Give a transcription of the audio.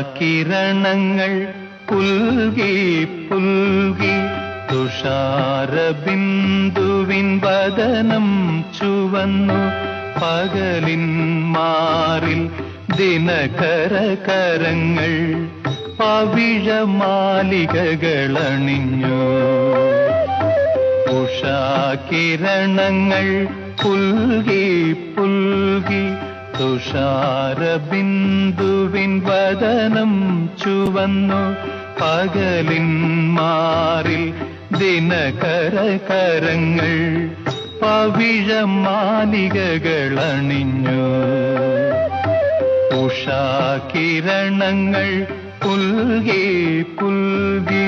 ഉഷാകിരണങ്ങൾ പുൽകി പുൽകി തുഷാരബിന്ദുവിൻ വദനം ചുവന്നു പകലിൻ മാറിൽ ദിനകരകരങ്ങൾ പവിഴമാലികകളണിഞ്ഞു ഉഷാകിരണങ്ങൾ പുൽകി പുൽകി തുഷാരബിന്ദുവിൻ വദനം ചുവന്നു പകലിൻ മാറിൽ ദിനകരകരങ്ങൾ പവിഴമാലികകളണിഞ്ഞു ഉഷാകിരണങ്ങൾ പുൽകി പുൽകി